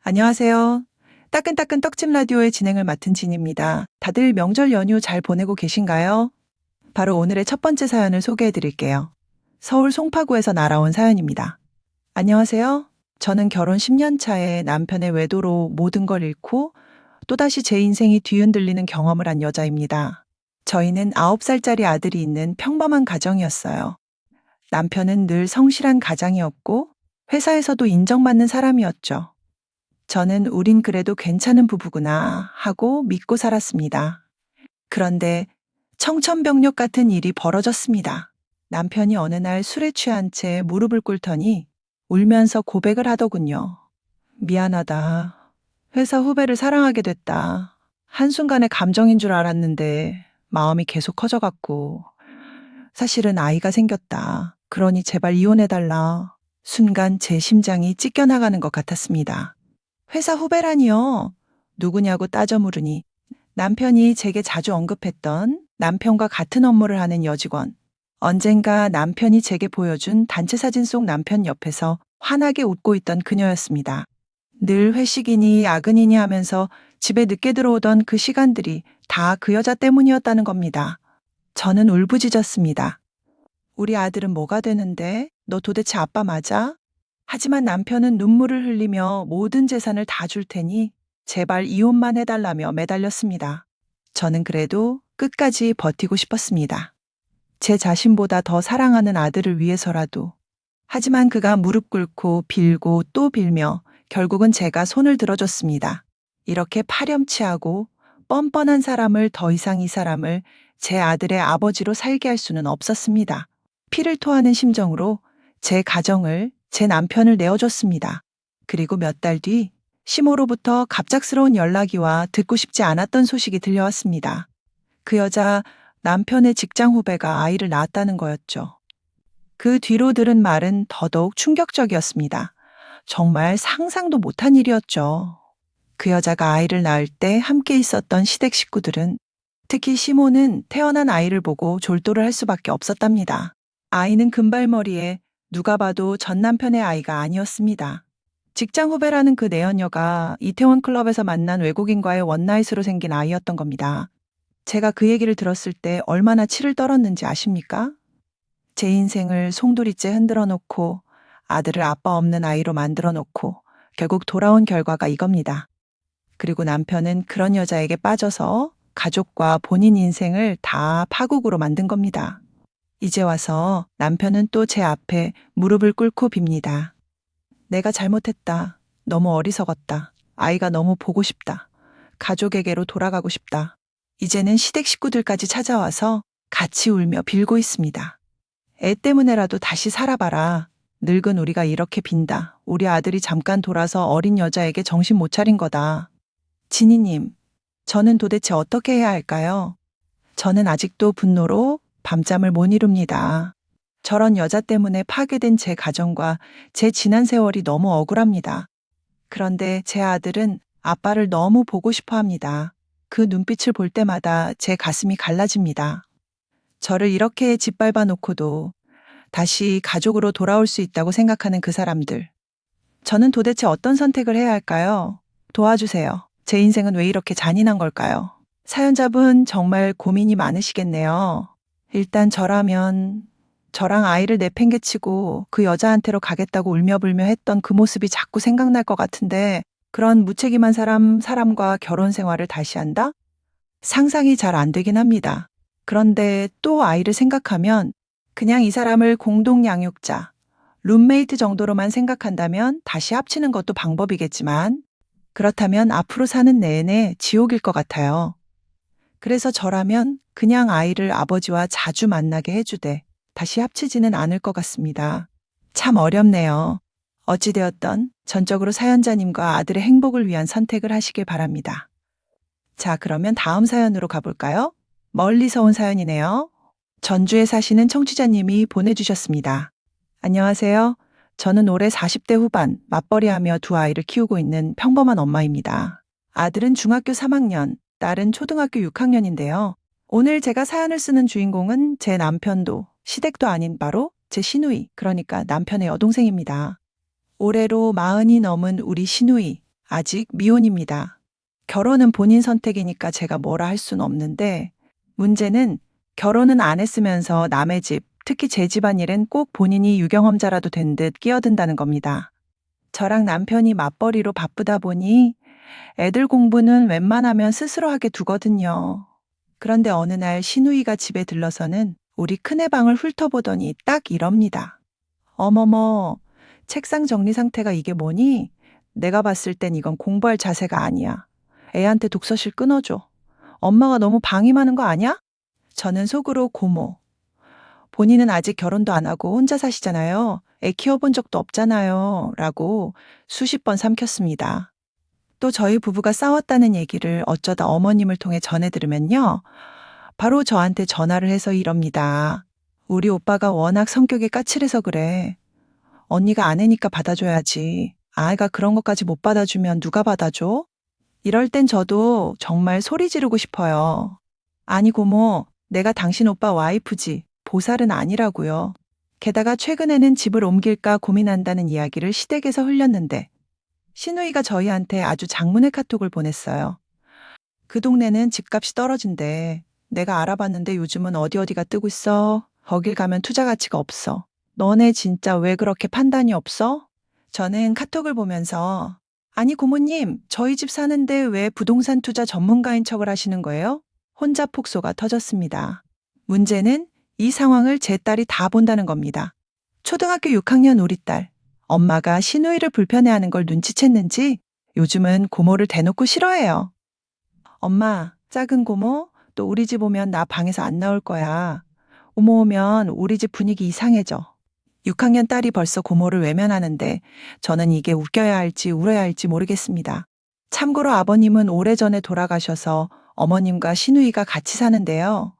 안녕하세요. 따끈따끈 떡집 라디오의 진행을 맡은 진입니다. 다들 명절 연휴 잘 보내고 계신가요? 바로 오늘의 첫 번째 사연을 소개해 드릴게요. 서울 송파구에서 날아온 사연입니다. 안녕하세요. 저는 결혼 10년 차에 남편의 외도로 모든 걸 잃고 또다시 제 인생이 뒤흔들리는 경험을 한 여자입니다. 저희는 9살짜리 아들이 있는 평범한 가정이었어요. 남편은 늘 성실한 가장이었고 회사에서도 인정받는 사람이었죠. 저는 우린 그래도 괜찮은 부부구나 하고 믿고 살았습니다. 그런데 청천벽력 같은 일이 벌어졌습니다. 남편이 어느 날 술에 취한 채 무릎을 꿇더니 울면서 고백을 하더군요. 미안하다. 회사 후배를 사랑하게 됐다. 한순간에 감정인 줄 알았는데 마음이 계속 커져갔고 사실은 아이가 생겼다. 그러니 제발 이혼해달라. 순간 제 심장이 찢겨나가는 것 같았습니다. 회사 후배라니요. 누구냐고 따져 물으니 남편이 제게 자주 언급했던 남편과 같은 업무를 하는 여직원. 언젠가 남편이 제게 보여준 단체 사진 속 남편 옆에서 환하게 웃고 있던 그녀였습니다. 늘 회식이니 야근이니 하면서 집에 늦게 들어오던 그 시간들이 다 그 여자 때문이었다는 겁니다. 저는 울부짖었습니다. 우리 아들은 뭐가 되는데? 너 도대체 아빠 맞아? 하지만 남편은 눈물을 흘리며 모든 재산을 다 줄 테니 제발 이혼만 해달라며 매달렸습니다. 저는 그래도 끝까지 버티고 싶었습니다. 제 자신보다 더 사랑하는 아들을 위해서라도. 하지만 그가 무릎 꿇고 빌고 또 빌며 결국은 제가 손을 들어줬습니다. 이렇게 파렴치하고 뻔뻔한 사람을 더 이상 이 사람을 제 아들의 아버지로 살게 할 수는 없었습니다. 피를 토하는 심정으로 제 가정을 제 남편을 내어줬습니다. 그리고 몇 달 뒤 시모로부터 갑작스러운 연락이 와 듣고 싶지 않았던 소식이 들려왔습니다. 그 여자 남편의 직장 후배가 아이를 낳았다는 거였죠. 그 뒤로 들은 말은 더더욱 충격적이었습니다. 정말 상상도 못한 일이었죠. 그 여자가 아이를 낳을 때 함께 있었던 시댁 식구들은 특히 시모는 태어난 아이를 보고 졸도를 할 수밖에 없었답니다. 아이는 금발머리에 누가 봐도 전 남편의 아이가 아니었습니다. 직장 후배라는 그 내연녀가 이태원 클럽에서 만난 외국인과의 원나잇으로 생긴 아이였던 겁니다. 제가 그 얘기를 들었을 때 얼마나 치를 떨었는지 아십니까? 제 인생을 송두리째 흔들어 놓고 아들을 아빠 없는 아이로 만들어 놓고 결국 돌아온 결과가 이겁니다. 그리고 남편은 그런 여자에게 빠져서 가족과 본인 인생을 다 파국으로 만든 겁니다. 이제 와서 남편은 또 제 앞에 무릎을 꿇고 빕니다. 내가 잘못했다. 너무 어리석었다. 아이가 너무 보고 싶다. 가족에게로 돌아가고 싶다. 이제는 시댁 식구들까지 찾아와서 같이 울며 빌고 있습니다. 애 때문에라도 다시 살아봐라. 늙은 우리가 이렇게 빈다. 우리 아들이 잠깐 돌아서 어린 여자에게 정신 못 차린 거다. 진희님, 저는 도대체 어떻게 해야 할까요? 저는 아직도 분노로 밤잠을 못 이룹니다. 저런 여자 때문에 파괴된 제 가정과 제 지난 세월이 너무 억울합니다. 그런데 제 아들은 아빠를 너무 보고 싶어 합니다. 그 눈빛을 볼 때마다 제 가슴이 갈라집니다. 저를 이렇게 짓밟아 놓고도 다시 가족으로 돌아올 수 있다고 생각하는 그 사람들. 저는 도대체 어떤 선택을 해야 할까요? 도와주세요. 제 인생은 왜 이렇게 잔인한 걸까요? 사연자분 정말 고민이 많으시겠네요. 일단 저라면 저랑 아이를 내팽개치고 그 여자한테로 가겠다고 울며불며 했던 그 모습이 자꾸 생각날 것 같은데 그런 무책임한 사람과 결혼 생활을 다시 한다? 상상이 잘 안 되긴 합니다. 그런데 또 아이를 생각하면 그냥 이 사람을 공동 양육자, 룸메이트 정도로만 생각한다면 다시 합치는 것도 방법이겠지만 그렇다면 앞으로 사는 내내 지옥일 것 같아요. 그래서 저라면 그냥 아이를 아버지와 자주 만나게 해주되 다시 합치지는 않을 것 같습니다. 참 어렵네요. 어찌되었던 전적으로 사연자님과 아들의 행복을 위한 선택을 하시길 바랍니다. 자, 그러면 다음 사연으로 가볼까요? 멀리서 온 사연이네요. 전주에 사시는 청취자님이 보내주셨습니다. 안녕하세요. 저는 올해 40대 후반 맞벌이하며 두 아이를 키우고 있는 평범한 엄마입니다. 아들은 중학교 3학년, 딸은 초등학교 6학년인데요. 오늘 제가 사연을 쓰는 주인공은 제 남편도 시댁도 아닌 바로 제 시누이, 그러니까 남편의 여동생입니다. 올해로 40이 넘은 우리 시누이, 아직 미혼입니다. 결혼은 본인 선택이니까 제가 뭐라 할 수는 없는데 문제는 결혼은 안 했으면서 남의 집, 특히 제 집안일엔 꼭 본인이 유경험자라도 된 듯 끼어든다는 겁니다. 저랑 남편이 맞벌이로 바쁘다 보니 애들 공부는 웬만하면 스스로 하게 두거든요. 그런데 어느 날 시누이가 집에 들러서는 우리 큰애 방을 훑어보더니 딱 이럽니다. 어머머, 책상 정리 상태가 이게 뭐니? 내가 봤을 땐 이건 공부할 자세가 아니야. 애한테 독서실 끊어줘. 엄마가 너무 방임 하는 거 아니야? 저는 속으로 고모. 본인은 아직 결혼도 안 하고 혼자 사시잖아요. 애 키워본 적도 없잖아요. 라고 수십 번 삼켰습니다. 또 저희 부부가 싸웠다는 얘기를 어쩌다 어머님을 통해 전해 들으면요. 바로 저한테 전화를 해서 이럽니다. 우리 오빠가 워낙 성격이 까칠해서 그래. 언니가 아내니까 받아줘야지. 아이가 그런 것까지 못 받아주면 누가 받아줘? 이럴 땐 저도 정말 소리 지르고 싶어요. 아니 고모, 내가 당신 오빠 와이프지. 보살은 아니라고요. 게다가 최근에는 집을 옮길까 고민한다는 이야기를 시댁에서 흘렸는데 시누이가 저희한테 아주 장문의 카톡을 보냈어요. 그 동네는 집값이 떨어진대. 내가 알아봤는데 요즘은 어디가 뜨고 있어. 거길 가면 투자 가치가 없어. 너네 진짜 왜 그렇게 판단이 없어? 저는 카톡을 보면서 아니 고모님, 저희 집 사는데 왜 부동산 투자 전문가인 척을 하시는 거예요? 혼자 폭소가 터졌습니다. 문제는 이 상황을 제 딸이 다 본다는 겁니다. 초등학교 6학년 우리 딸. 엄마가 시누이를 불편해하는 걸 눈치챘는지 요즘은 고모를 대놓고 싫어해요. 엄마, 작은 고모, 또 우리 집 오면 나 방에서 안 나올 거야. 고모 오면 우리 집 분위기 이상해져. 6학년 딸이 벌써 고모를 외면하는데 저는 이게 웃겨야 할지 울어야 할지 모르겠습니다. 참고로 아버님은 오래전에 돌아가셔서 어머님과 시누이가 같이 사는데요.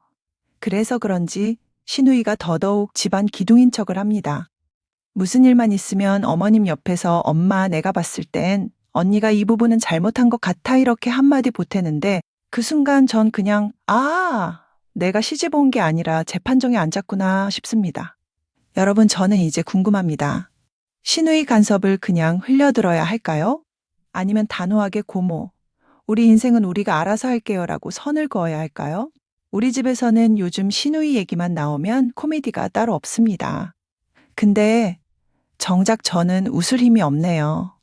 그래서 그런지 시누이가 더더욱 집안 기둥인 척을 합니다. 무슨 일만 있으면 어머님 옆에서 엄마 내가 봤을 땐 언니가 이 부분은 잘못한 것 같아 이렇게 한마디 보태는데 그 순간 전 그냥 내가 시집 온 게 아니라 재판정에 앉았구나 싶습니다. 여러분 저는 이제 궁금합니다. 시누이 간섭을 그냥 흘려들어야 할까요? 아니면 단호하게 고모, 우리 인생은 우리가 알아서 할게요라고 선을 그어야 할까요? 우리 집에서는 요즘 시누이 얘기만 나오면 코미디가 따로 없습니다. 근데 정작 저는 웃을 힘이 없네요.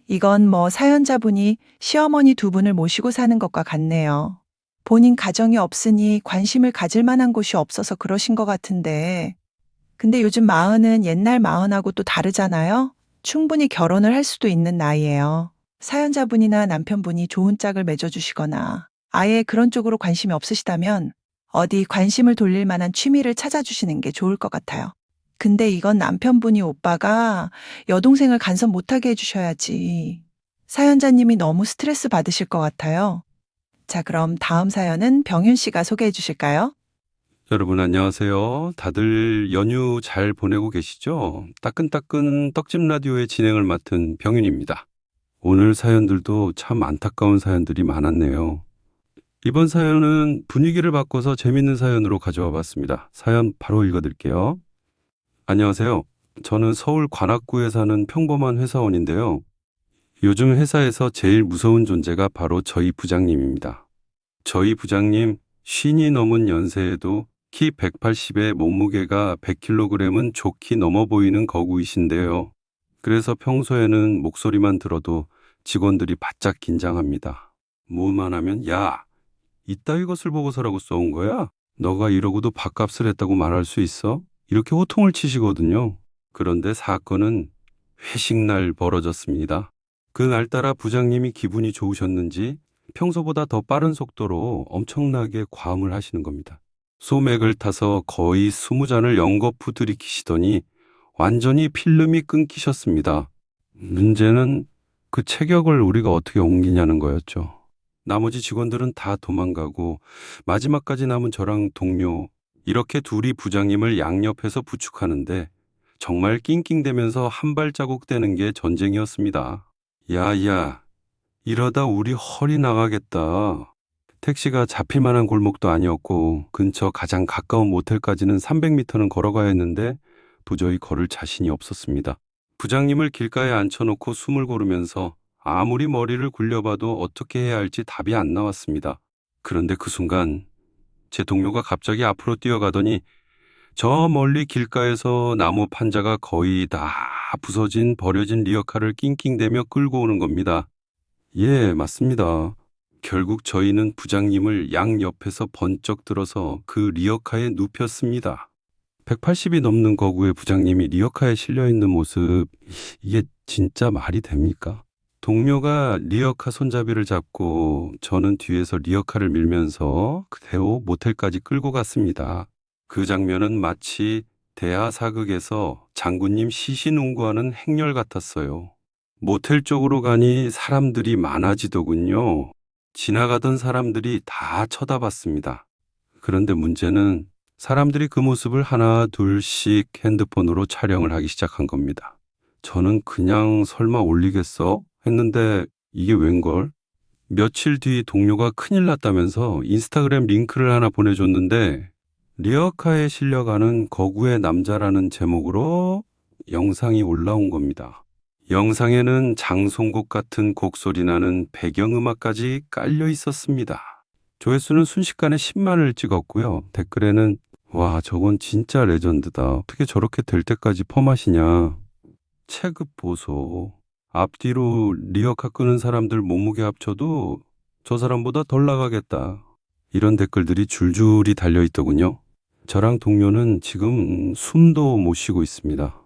이건 사연자분이 시어머니 두 분을 모시고 사는 것과 같네요. 본인 가정이 없으니 관심을 가질 만한 곳이 없어서 그러신 것 같은데 근데 요즘 마흔은 옛날 마흔하고 또 다르잖아요? 충분히 결혼을 할 수도 있는 나이예요. 사연자분이나 남편분이 좋은 짝을 맺어주시거나 아예 그런 쪽으로 관심이 없으시다면 어디 관심을 돌릴 만한 취미를 찾아주시는 게 좋을 것 같아요. 근데 이건 남편분이 오빠가 여동생을 간섭 못하게 해주셔야지. 사연자님이 너무 스트레스 받으실 것 같아요. 자, 그럼 다음 사연은 병윤 씨가 소개해 주실까요? 여러분 안녕하세요. 다들 연휴 잘 보내고 계시죠? 따끈따끈 떡집 라디오의 진행을 맡은 병윤입니다. 오늘 사연들도 참 안타까운 사연들이 많았네요. 이번 사연은 분위기를 바꿔서 재밌는 사연으로 가져와 봤습니다. 사연 바로 읽어드릴게요. 안녕하세요. 저는 서울 관악구에 사는 평범한 회사원인데요. 요즘 회사에서 제일 무서운 존재가 바로 저희 부장님입니다. 저희 부장님 쉰이 넘은 연세에도 키 180에 몸무게가 100kg은 좋게 넘어 보이는 거구이신데요. 그래서 평소에는 목소리만 들어도 직원들이 바짝 긴장합니다. 뭐만 하면 야, 이따위 것을 보고서라고 써온 거야? 너가 이러고도 밥값을 했다고 말할 수 있어? 이렇게 호통을 치시거든요. 그런데 사건은 회식날 벌어졌습니다. 그날따라 부장님이 기분이 좋으셨는지 평소보다 더 빠른 속도로 엄청나게 과음을 하시는 겁니다. 소맥을 타서 거의 20잔을 연거푸 들이키시더니 완전히 필름이 끊기셨습니다. 문제는 그 체격을 우리가 어떻게 옮기냐는 거였죠. 나머지 직원들은 다 도망가고 마지막까지 남은 저랑 동료, 이렇게 둘이 부장님을 양옆에서 부축하는데 정말 낑낑대면서 한 발자국 떼는 게 전쟁이었습니다. 야야, 이러다 우리 허리 나가겠다. 택시가 잡힐 만한 골목도 아니었고 근처 가장 가까운 모텔까지는 300m는 걸어가야 했는데 도저히 걸을 자신이 없었습니다. 부장님을 길가에 앉혀놓고 숨을 고르면서 아무리 머리를 굴려봐도 어떻게 해야 할지 답이 안 나왔습니다. 그런데 그 순간 제 동료가 갑자기 앞으로 뛰어가더니 저 멀리 길가에서 나무 판자가 거의 다 부서진 버려진 리어카를 낑낑대며 끌고 오는 겁니다. 예, 맞습니다. 결국 저희는 부장님을 양옆에서 번쩍 들어서 그 리어카에 눕혔습니다. 180이 넘는 거구의 부장님이 리어카에 실려 있는 모습, 이게 진짜 말이 됩니까? 동료가 리어카 손잡이를 잡고 저는 뒤에서 리어카를 밀면서 그대로 모텔까지 끌고 갔습니다. 그 장면은 마치 대하사극에서 장군님 시신운구하는 행렬 같았어요. 모텔 쪽으로 가니 사람들이 많아지더군요. 지나가던 사람들이 다 쳐다봤습니다. 그런데 문제는 사람들이 그 모습을 하나 둘씩 핸드폰으로 촬영을 하기 시작한 겁니다. 저는 그냥 설마 올리겠어? 했는데 이게 웬걸? 며칠 뒤 동료가 큰일 났다면서 인스타그램 링크를 하나 보내줬는데 리어카에 실려가는 거구의 남자라는 제목으로 영상이 올라온 겁니다. 영상에는 장송곡 같은 곡소리 나는 배경음악까지 깔려 있었습니다. 조회수는 순식간에 10만을 찍었고요. 댓글에는 와, 저건 진짜 레전드다. 어떻게 저렇게 될 때까지 펌하시냐. 체급 보소. 앞뒤로 리어카 끄는 사람들 몸무게 합쳐도 저 사람보다 덜 나가겠다. 이런 댓글들이 줄줄이 달려있더군요. 저랑 동료는 지금 숨도 못 쉬고 있습니다.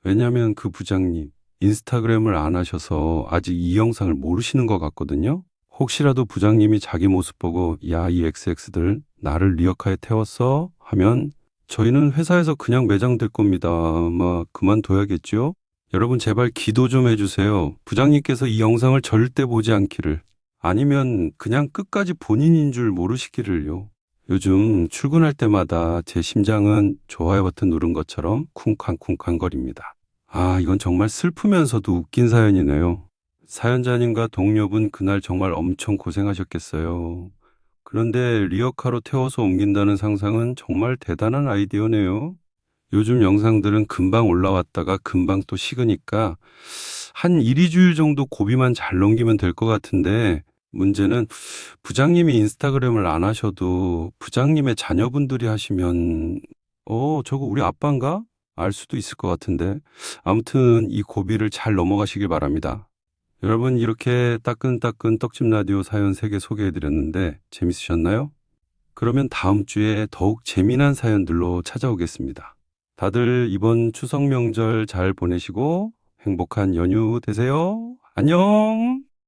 왜냐하면 그 부장님 인스타그램을 안 하셔서 아직 이 영상을 모르시는 것 같거든요. 혹시라도 부장님이 자기 모습 보고 야, 이 XX들 나를 리어카에 태웠어? 하면 저희는 회사에서 그냥 매장될 겁니다. 아마 그만둬야겠죠? 여러분 제발 기도 좀 해주세요. 부장님께서 이 영상을 절대 보지 않기를. 아니면 그냥 끝까지 본인인 줄 모르시기를요. 요즘 출근할 때마다 제 심장은 좋아요 버튼 누른 것처럼 쿵쾅쿵쾅거립니다. 아, 이건 정말 슬프면서도 웃긴 사연이네요. 사연자님과 동료분 그날 정말 엄청 고생하셨겠어요. 그런데 리어카로 태워서 옮긴다는 상상은 정말 대단한 아이디어네요. 요즘 영상들은 금방 올라왔다가 금방 또 식으니까 한 1, 2주일 정도 고비만 잘 넘기면 될 것 같은데 문제는 부장님이 인스타그램을 안 하셔도 부장님의 자녀분들이 하시면 저거 우리 아빠인가? 알 수도 있을 것 같은데 아무튼 이 고비를 잘 넘어가시길 바랍니다. 여러분 이렇게 따끈따끈 떡집 라디오 사연 3개 소개해드렸는데 재밌으셨나요? 그러면 다음 주에 더욱 재미난 사연들로 찾아오겠습니다. 다들 이번 추석 명절 잘 보내시고 행복한 연휴 되세요. 안녕!